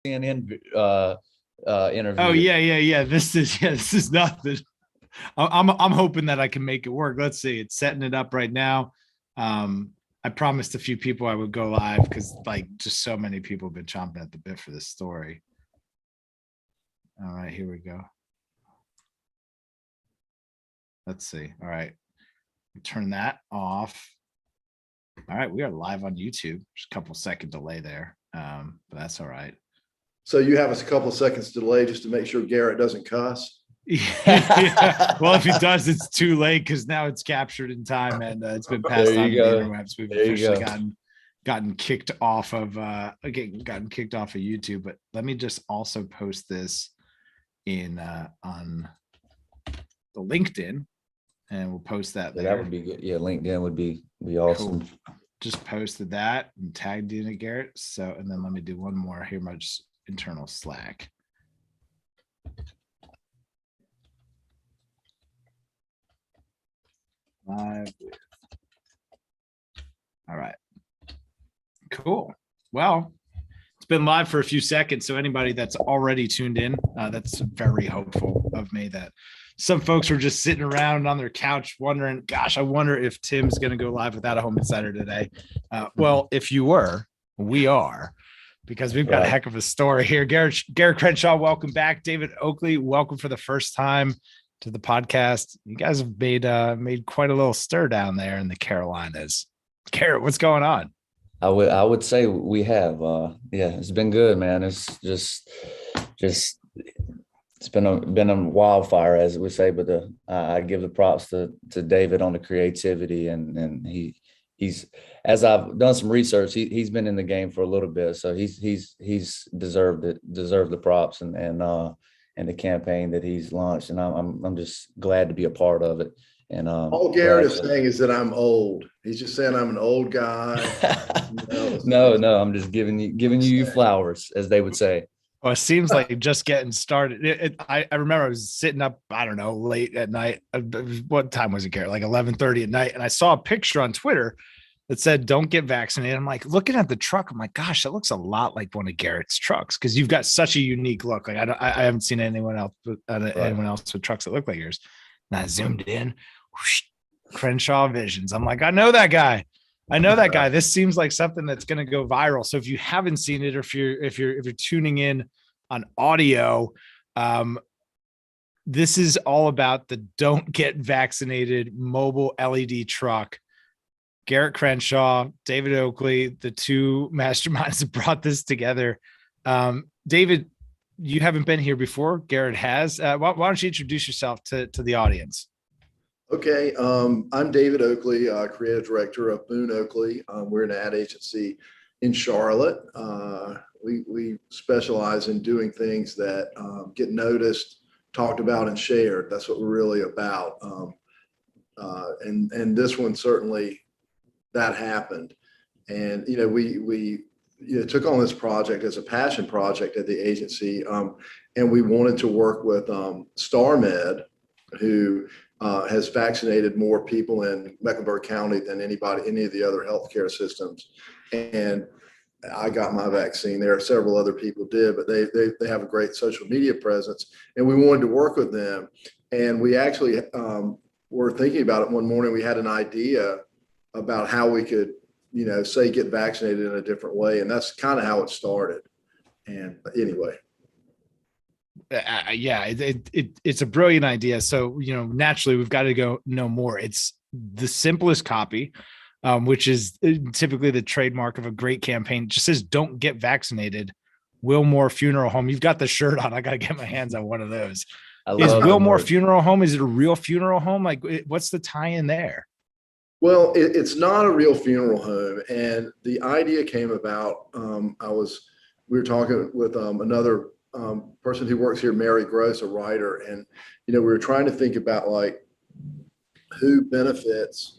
CNN interview. Oh yeah. This is nothing. I'm hoping that I can make it work. Let's see. It's setting it up right now. I promised a few people I would go live because like just so many people have been chomping at the bit for this story. All right, here we go. Let's see. All right. Turn that off. All right, we are live on YouTube. Just a couple second delay there. But that's all right. So you have us a couple of seconds delay just to make sure Garrett doesn't cuss. Yeah. Well, if he does, it's too late because now it's captured in time and it's been passed on to the interwebs. We've officially gotten kicked off of YouTube. But let me just also post this in on the LinkedIn, and we'll post that there. That would be good. Yeah, LinkedIn would be awesome. Cool. Just posted that and tagged in it, Garrett. So, and then let me do one more here, my just internal Slack. Live with. All right. Cool. Well, it's been live for a few seconds. So anybody that's already tuned in, that's very hopeful of me that some folks were just sitting around on their couch wondering, gosh, I wonder if Tim's going to go live without a home insider today. Well, if you were, we are, because we've got a heck of a story here. Garrett Crenshaw, welcome back. David Oakley, welcome for the first time to the podcast. You guys have made quite a little stir down there in the Carolinas. Garrett, what's going on? I would say we have. Yeah, it's been good, man. It's just it's been a wildfire, as we say. But I give the props to David on the creativity, and he's as I've done some research, he's been in the game for a little bit, so he's deserved the props and the campaign that he's launched, and I'm just glad to be a part of it. And all Garrett is saying is that I'm old. He's just saying I'm an old guy. No, I'm just giving you flowers, as they would say. Well, it seems like just getting started. I remember I was sitting up, I don't know, late at night. What time was it, Garrett? Like 11:30 at night, and I saw a picture on Twitter that said, "Don't get vaccinated." I'm like, looking at the truck, I'm like, gosh, that looks a lot like one of Garrett's trucks because you've got such a unique look. Like I haven't seen anyone else with trucks that look like yours. And I zoomed in. Whoosh, Crenshaw Visions. I'm like, I know that guy. This seems like something that's going to go viral. So if you haven't seen it, or if you're tuning in on audio, this is all about the Don't Get Vaccinated mobile LED truck. Garrett Crenshaw, David Oakley, the two masterminds that brought this together. David, you haven't been here before. Garrett has. Why don't you introduce yourself to the audience? Okay, I'm David Oakley, creative director of Boone Oakley. We're an ad agency in Charlotte. We specialize in doing things that get noticed, talked about, and shared. That's what we're really about. And this one certainly that happened. And we took on this project as a passion project at the agency, and we wanted to work with StarMed, who has vaccinated more people in Mecklenburg County than any of the other healthcare systems. And I got my vaccine. There are several other people did, but they have a great social media presence, and we wanted to work with them. And we actually were thinking about it one morning. We had an idea about how we could, say get vaccinated in a different way. And that's kind of how it started. And anyway. It's a brilliant idea. So, naturally we've got to go know more. It's the simplest copy, which is typically the trademark of a great campaign. It just says, "Don't get vaccinated, Wilmore Funeral Home." You've got the shirt on. I got to get my hands on one of those. Is Wilmore Funeral Home, is it a real funeral home? Like, what's the tie in there? Well, it's not a real funeral home. And the idea came about, we were talking with another person who works here, Mary Gross, a writer. And, we were trying to think about like who benefits,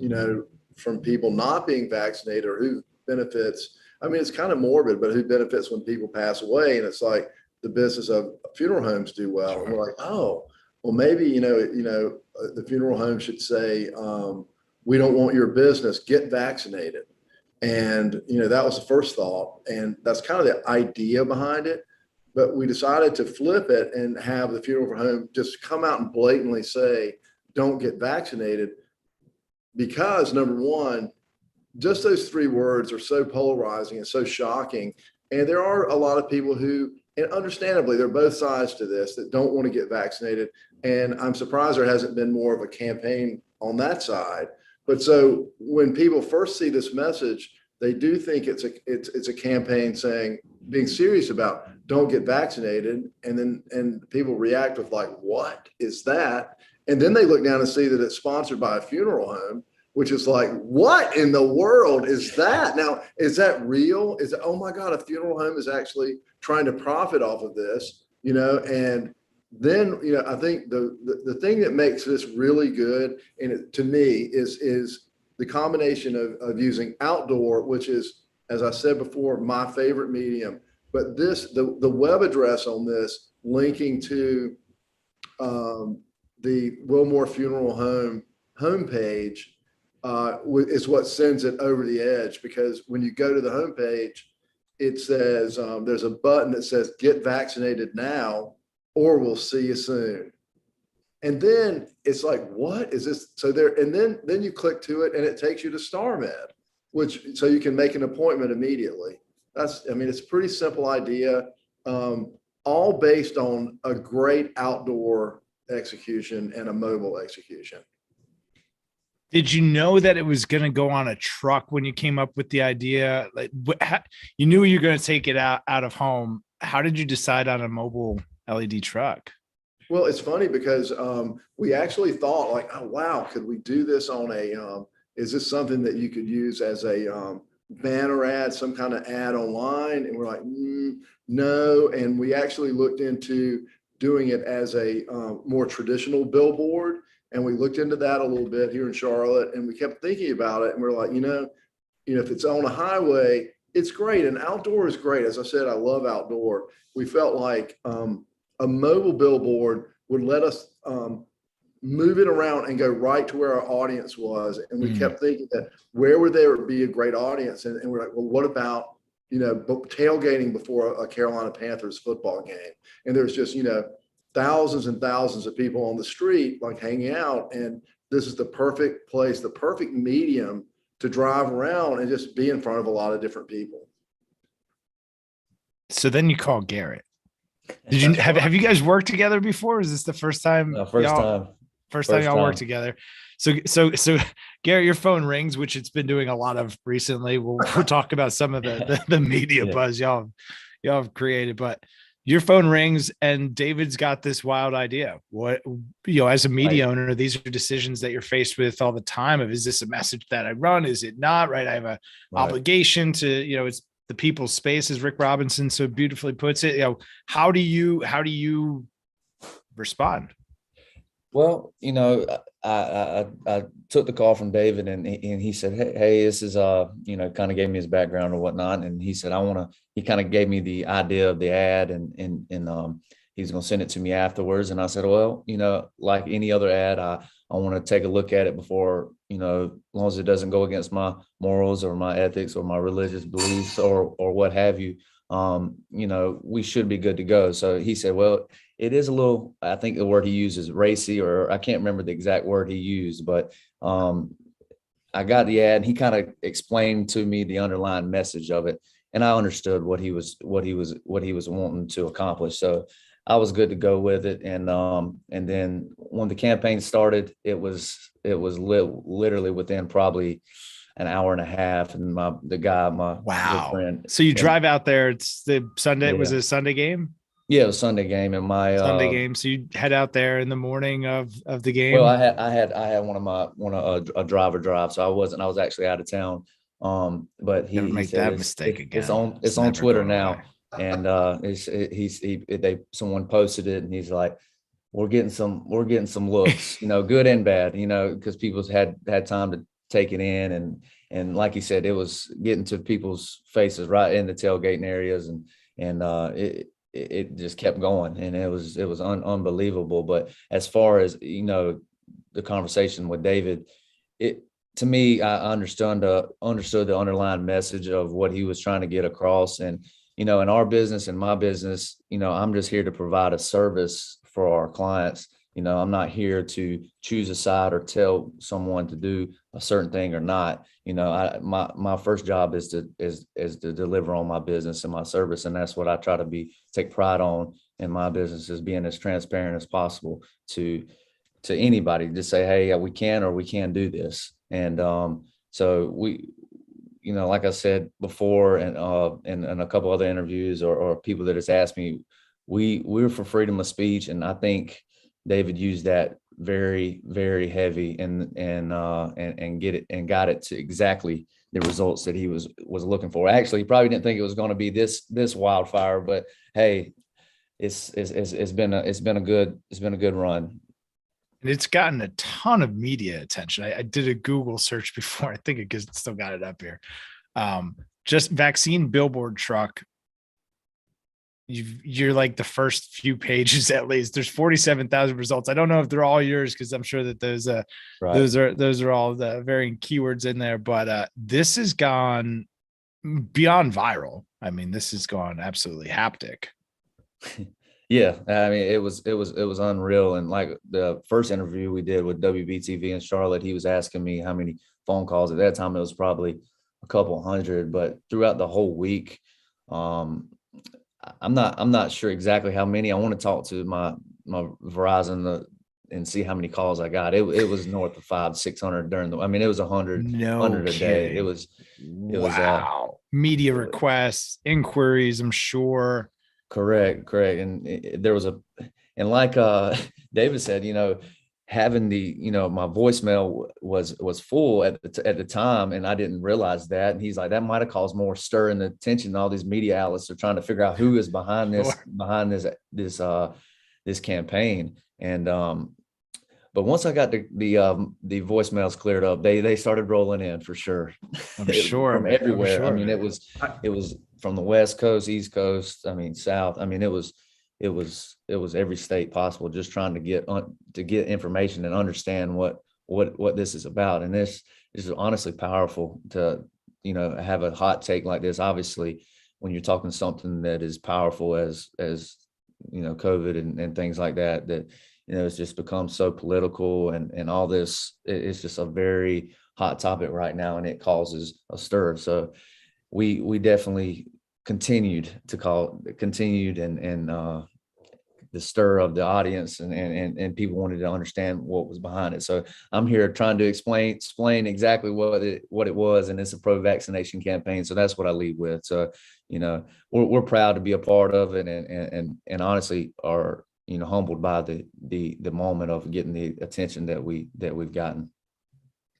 from people not being vaccinated, or who benefits. I mean, it's kind of morbid, but who benefits when people pass away? And it's like the business of funeral homes do well. Sure. And we're like, oh, well, maybe, the funeral home should say, we don't want your business, get vaccinated. And, that was the first thought. And that's kind of the idea behind it. but we decided to flip it and have the funeral home just come out and blatantly say, don't get vaccinated. Because number one, just those three words are so polarizing and so shocking. And there are a lot of people who, and understandably, there are both sides to this, that don't want to get vaccinated. And I'm surprised there hasn't been more of a campaign on that side. But so when people first see this message, they do think it's a campaign saying, being serious about don't get vaccinated. And people react with like, what is that? And then they look down and see that it's sponsored by a funeral home, which is like, what in the world is that? Now, is that real? Is it, oh my God, a funeral home is actually trying to profit off of this, and then, I think the thing that makes this really good, and to me, is the combination of using outdoor, which is, as I said before, my favorite medium, but the web address on this linking to the Wilmore Funeral Home homepage is what sends it over the edge, because when you go to the homepage, it says there's a button that says get vaccinated now or we'll see you soon. And then it's like, what is this? So there, and then you click to it and it takes you to StarMed, so you can make an appointment immediately. It's a pretty simple idea, all based on a great outdoor execution and a mobile execution. Did you know that it was going to go on a truck when you came up with the idea? Like, you knew you were going to take it out of home. How did you decide on a mobile LED truck? Well, it's funny because we actually thought like, oh, wow, could we do this on is this something that you could use as a banner ad, some kind of ad online? And we're like, no. And we actually looked into doing it as a more traditional billboard. And we looked into that a little bit here in Charlotte, and we kept thinking about it. And we're like, if it's on a highway, it's great. And outdoor is great. As I said, I love outdoor. We felt like a mobile billboard would let us move it around and go right to where our audience was. And we kept thinking that where would there be a great audience? And we're like, well, what about, tailgating before a Carolina Panthers football game? And there's just, thousands and thousands of people on the street, like hanging out. And this is the perfect place, the perfect medium to drive around and just be in front of a lot of different people. So then you call Garrett. Did you have you guys worked together before? Or is this the first time? No, first time y'all worked together. So Garrett, your phone rings, which it's been doing a lot of recently. We'll talk about some of the media buzz y'all have created, but your phone rings and David's got this wild idea. What, as a media owner, these are decisions that you're faced with all the time. Is this a message that I run? Is it not? Right. I have a obligation to, it's the people's space, as Rick Robinson so beautifully puts it. How do you respond? Well, I took the call from David and he said, Hey, this is, kind of gave me his background or whatnot. And he said, he kind of gave me the idea of the ad and he's going to send it to me afterwards. And I said, well, like any other ad, I want to take a look at it before, as long as it doesn't go against my morals or my ethics or my religious beliefs or what have you, we should be good to go. So he said, well, it is a little, I think the word he used is racy, or I can't remember the exact word he used, but I got the ad and he kind of explained to me the underlying message of it. And I understood what he was wanting to accomplish. So I was good to go with it. And then when the campaign started, it was literally within probably an hour and a half. And my good friend. So you drive out there. It's the Sunday. Was it a Sunday game? Yeah, it was Sunday game, and my Sunday game. So you head out there in the morning of the game. Well, I had a driver drive, so I was actually out of town. But he make said that mistake again. It's on Twitter now, and someone posted it, and he's like, we're getting some looks, good and bad, because people's had time to take it in, and like he said, it was getting to people's faces right in the tailgating areas, and it just kept going, and it was unbelievable. But as far as the conversation with David, to me, I understood the underlying message of what he was trying to get across, and in our business and my business, I'm just here to provide a service for our clients. I'm not here to choose a side or tell someone to do a certain thing or not. My first job is to deliver on my business and my service. And that's what I try to take pride on in my business, is being as transparent as possible to anybody, to say, hey, we can or we can't do this. And so we, like I said before, and a couple other interviews or people that has asked me, we're for freedom of speech. And I think David used that very, very heavy and got it to exactly the results that he was looking for. Actually, he probably didn't think it was going to be this wildfire, but hey, it's been a good run. And it's gotten a ton of media attention. I did a Google search before. I think it still got it up here. Just vaccine billboard truck. You're like the first few pages, at least. There's 47,000 results. I don't know if they're all yours, because I'm sure that those are all the varying keywords in there. But this has gone beyond viral. I mean, this has gone absolutely haptic. Yeah, I mean, it was unreal. And like the first interview we did with WBTV in Charlotte, he was asking me how many phone calls. At that time, it was probably a couple hundred. But throughout the whole week, I'm not sure exactly how many. I want to talk to my Verizon and see how many calls I got. It was north of 500-600 during it was 100 a day. It was media requests, inquiries, I'm sure. Correct. And there was like David said, having my voicemail was full at the time, and I didn't realize that. And he's like, that might've caused more stir and attention. All these media outlets are trying to figure out who is behind this campaign. And, but once I got the voicemails cleared up, they started rolling in for sure. I'm sure from everywhere. Sure. I mean, it was from the West Coast, East Coast. I mean, South. I mean, it was every state possible, just trying to get information and understand what this is about. And this is honestly powerful to have a hot take like this. Obviously, when you're talking something that is powerful as COVID and things like that it's just become so political and all this. It's just a very hot topic right now, and it causes a stir. So we definitely continued and the stir of the audience and people wanted to understand what was behind it. So I'm here trying to explain exactly what it was, and it's a pro-vaccination campaign. So that's what I lead with. So we're proud to be a part of it, and honestly are humbled by the moment of getting the attention that we've gotten.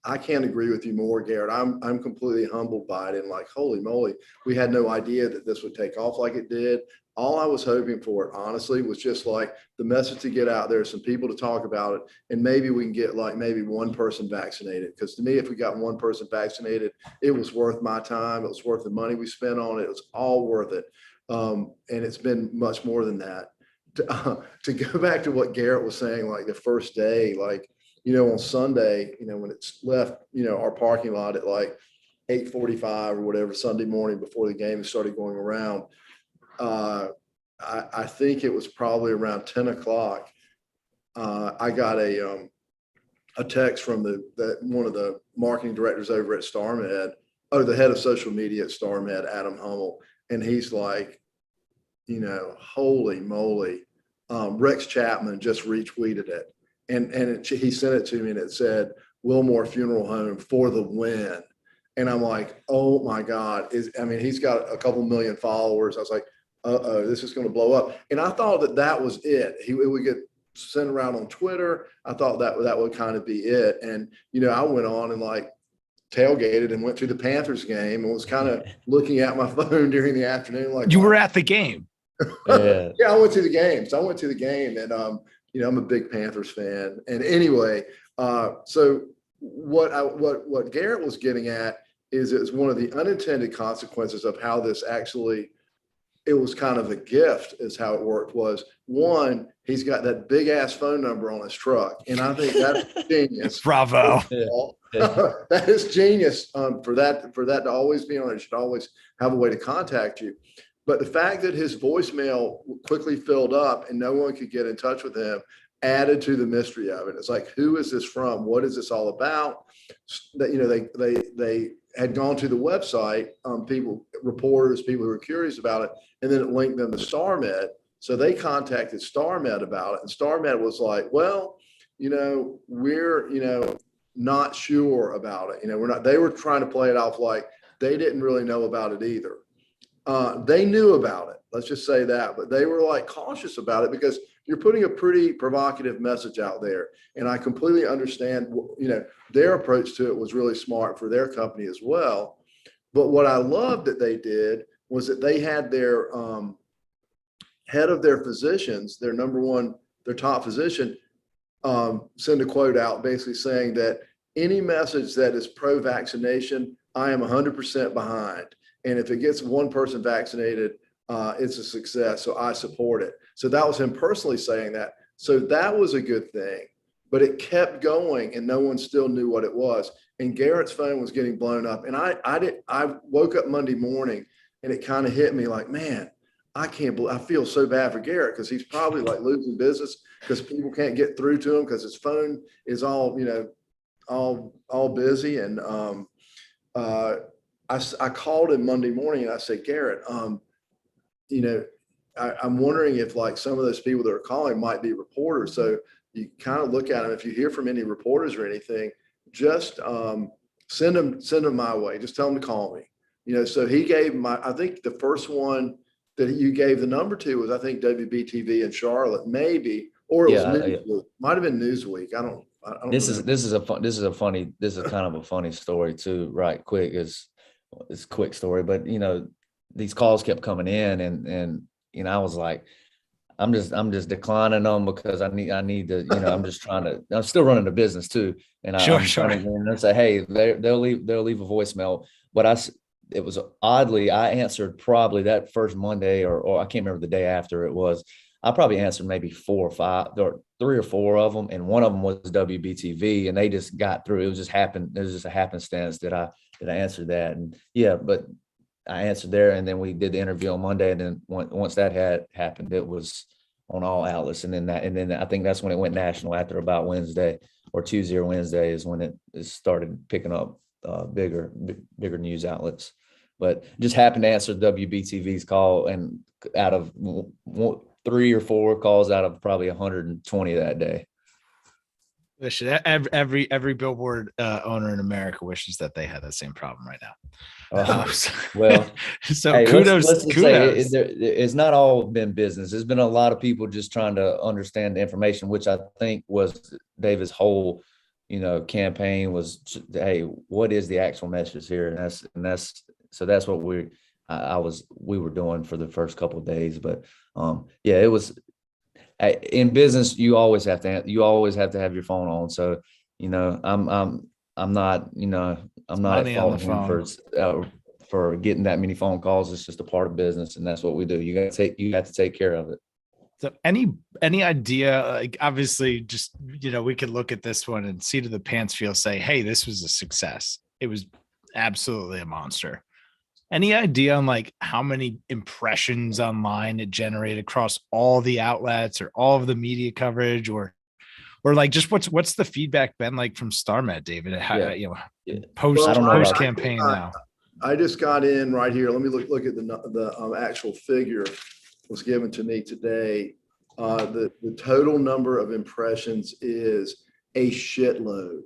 I can't agree with you more, Garrett. I'm completely humbled by it, and like, holy moly, we had no idea that this would take off like it did. All I was hoping for, honestly, was just like the message to get out there, some people to talk about it, and maybe we can get like maybe one person vaccinated. Because to me, if we got one person vaccinated, it was worth my time. It was worth the money we spent on it. It was all worth it. And it's been much more than that. To go back to what Garrett was saying, like the first day, like, on Sunday, when it's left, our parking lot at like 8:45 or whatever, Sunday morning before the game started going around, I think it was probably around 10 o'clock. I got a text from one of the marketing directors over at StarMed, the head of social media at StarMed, Adam Hummel. And he's like, holy moly, Rex Chapman just retweeted it. And he sent it to me, and it said, Wilmore Funeral Home for the win. And I'm like, oh my God. He's got a couple million followers. I was like, this is going to blow up. And I thought that was it. It would get sent around on Twitter. I thought that would kind of be it. And, I went on and like tailgated and went to the Panthers game and was kind of looking at my phone during the afternoon. Like, you were at the game. Yeah. Yeah, I went to the game. So I went to the game, and, I'm a big Panthers fan. And anyway, so what Garrett was getting at is it's one of the unintended consequences of how this actually, it was kind of a gift is how it worked. Was one, he's got that big ass phone number on his truck. And I think that's genius. Bravo. That is genius for that to always be on it. You should always have a way to contact you. But the fact that his voicemail quickly filled up and no one could get in touch with him added to the mystery of it. It's like, who is this from? What is this all about? That, you know, they had gone to the website, reporters, people who were curious about it, and then it linked them to StarMed. So they contacted StarMed about it, and StarMed was like, well, you know, we're, you know, not sure about it. You know, we're not, they were trying to play it off like they didn't really know about it either. They knew about it. Let's just say that, but they were like cautious about it because you're putting a pretty provocative message out there. And I completely understand, you know, their approach to it was really smart for their company as well. But what I loved that they did was that they had their head of their physicians, their top physician, send a quote out basically saying that any message that is pro-vaccination, I am 100% behind. And if it gets one person vaccinated, it's a success. So I support it. So that was him personally saying that. So that was a good thing, but it kept going and no one still knew what it was. And Garrett's phone was getting blown up. And I woke up Monday morning and it kind of hit me like, man, I feel so bad for Garrett because he's probably like losing business because people can't get through to him because his phone is all, you know, all busy. And I called him Monday morning and I said, Garrett, you know, I'm wondering if like some of those people that are calling might be reporters. So you kind of look at them. If you hear from any reporters or anything, just send them my way. Just tell them to call me. You know, so he gave I think the first one that you gave the number to was, I think, WBTV in Charlotte, maybe, or it was Newsweek. Might have been Newsweek. I don't This is kind of a funny story too, right? It's a quick story, but you know, these calls kept coming in and you know, I was like, I'm just declining them because I need to, you know, I'm still running the business too. And I'm trying to say, hey, they'll leave a voicemail. But it was oddly, I answered probably that first Monday or I can't remember the day after it was. I probably answered maybe 4 or 5 or 3 or 4 of them. And one of them was WBTV and they just got through. It was just a happenstance that I answered that. And yeah, but I answered there and then we did the interview on Monday. And then once that had happened, it was on all outlets. And then I think that's when it went national after about Wednesday or Tuesday or Wednesday is when it started picking up bigger news outlets. But just happened to answer WBTV's call and out of 3 or 4 calls out of probably 120 that day. Every billboard owner in America wishes that they had that same problem right now. Well, so hey, kudos. Say it's not all been business. There's been a lot of people just trying to understand the information, which I think was David's whole, you know, campaign was, hey, what is the actual message here? And that's what we were doing for the first couple of days. But yeah, it was. In business, you always have to have your phone on. So, you know, I'm not, you know, I'm not at fault for getting that many phone calls. It's just a part of business, and that's what we do. You have to take care of it. So, any idea? Like, obviously, just, you know, we could look at this one and seat of the pants feel say, hey, this was a success. It was absolutely a monster. Any idea on like how many impressions online it generated across all the outlets or all of the media coverage or like just what's the feedback been like from StarMed, David? You know, post campaign now. I just got in right here. Let me look at the actual figure was given to me today. The total number of impressions is a shitload.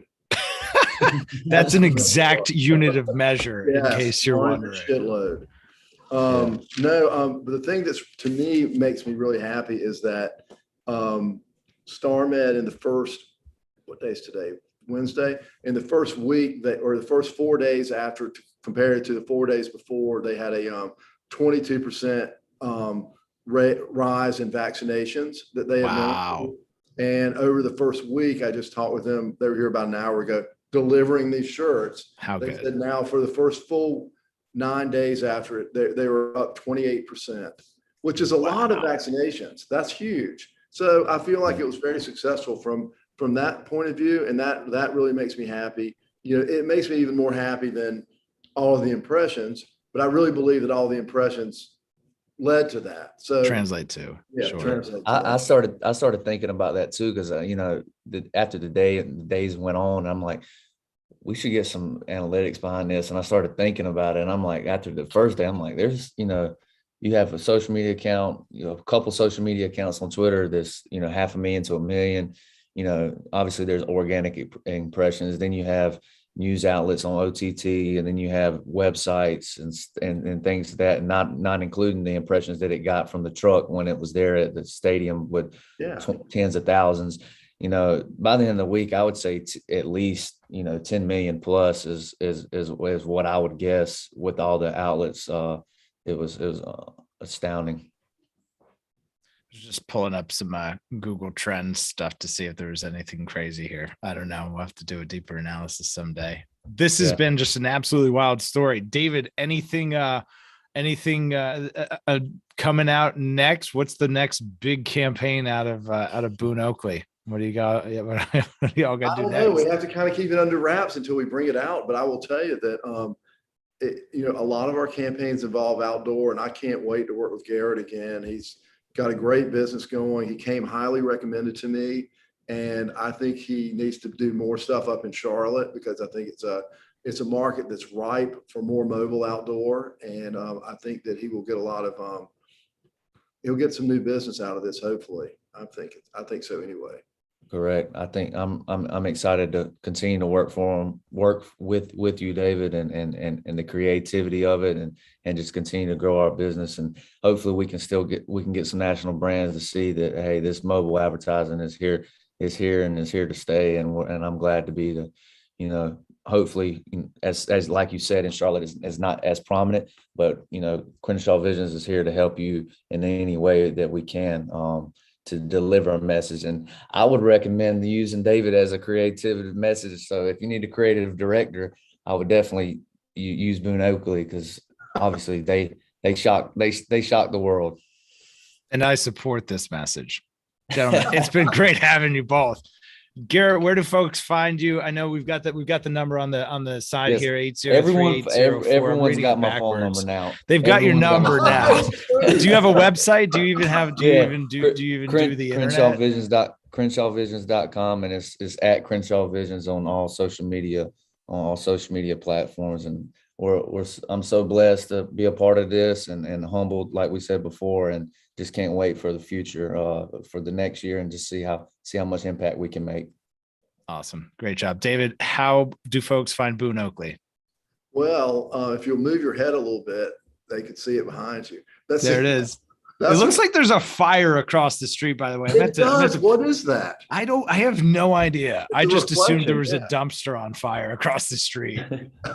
That's an exact unit of measure, in case you're wondering. Shitload. The thing that's to me makes me really happy is that StarMed in the first, what day is today? Wednesday. In the first week the first 4 days after, compared to the 4 days before, they had a 22% rise in vaccinations that they had. Wow. And over the first week, I just talked with them. They were here about an hour ago, delivering these shirts. How they good. Said now for the first full 9 days after it, they were up 28%, which is a lot of vaccinations. That's huge. So I feel like it was very successful from that point of view. And that really makes me happy. You know, it makes me even more happy than all of the impressions, but I really believe that all the impressions led to that. So translate to. yeah, Sure. translate to I that. started thinking about that too, because after the days went on, I'm like, we should get some analytics behind this. And I started thinking about it, and I'm like, after the first day, I'm like, there's you have a social media account, a couple social media accounts on Twitter that's 500,000 to 1 million. Obviously there's organic impressions. Then you have news outlets on OTT, and then you have websites and things like that, and not including the impressions that it got from the truck when it was there at the stadium with tens of thousands. By the end of the week, I would say at least 10 million plus is what I would guess with all the outlets. It was astounding. Just pulling up some Google Trends stuff to see if there was anything crazy here. I don't know. We'll have to do a deeper analysis someday. This has been just an absolutely wild story. David, anything coming out next? What's the next big campaign out of Boone Oakley? What do you got? What do y'all got to do next? We have to kind of keep it under wraps until we bring it out. But I will tell you that a lot of our campaigns involve outdoor, and I can't wait to work with Garrett again. He's got a great business going. He came highly recommended to me, and I think he needs to do more stuff up in Charlotte, because I think it's a market that's ripe for more mobile outdoor, and I think that he will get a lot of he'll get some new business out of this. Hopefully, I think so anyway. Correct. I think I'm excited to continue to work with you, David, and the creativity of it, and just continue to grow our business. And hopefully we can get some national brands to see that, hey, this mobile advertising is here and is here to stay. And I'm glad to be hopefully, as like you said, in Charlotte is not as prominent, but Crenshaw Visions is here to help you in any way that we can, to deliver a message. And I would recommend using David as a creative message. So if you need a creative director, I would definitely use Boone Oakley, because obviously they shock the world. And I support this message. Gentlemen, it's been great having you both. Garrett, where do folks find you? I know we've got the number on the side here. 803-804. Everyone's got my phone number now. They've got your number now. Do you have a website? Do you even have? Do you even do the internet? CrenshawVisions.com, and it's at Crenshaw Visions on all social media platforms. And I'm so blessed to be a part of this, and humbled, like we said before, and just can't wait for the future, for the next year, and just see how much impact we can make. Awesome. Great job. David, how do folks find Boone Oakley? Well, if you'll move your head a little bit, they can see it behind you. There it is. It looks like there's a fire across the street, by the way. What is that? I have no idea. I just assumed there was a dumpster on fire across the street.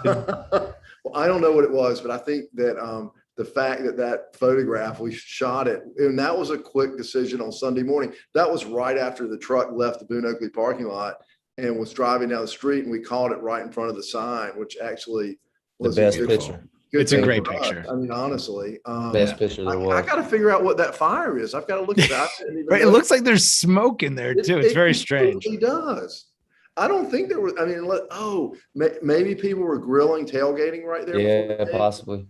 Well, I don't know what it was, but I think that the fact that photograph, we shot it, and that was a quick decision on Sunday morning. That was right after the truck left the Boone Oakley parking lot and was driving down the street, and we caught it right in front of the sign, which actually was the best picture. It's a great picture. I mean, honestly, best picture there was. I got to figure out what that fire is. I've got to look at that. Right, it looks like there's smoke in there too. It's very strange. It does. I don't think there was. I mean, maybe people were grilling, tailgating right there. Yeah, possibly.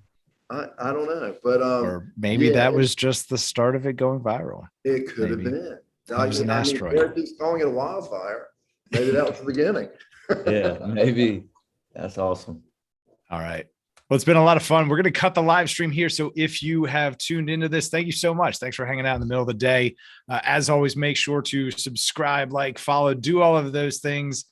I don't know, but or maybe that was just the start of it going viral. It could have been. It was an asteroid. They're just calling it a wildfire. Maybe that was the beginning. Yeah, maybe. That's awesome. All right. Well, it's been a lot of fun. We're going to cut the live stream here. So if you have tuned into this, thank you so much. Thanks for hanging out in the middle of the day. As always, make sure to subscribe, like, follow, do all of those things.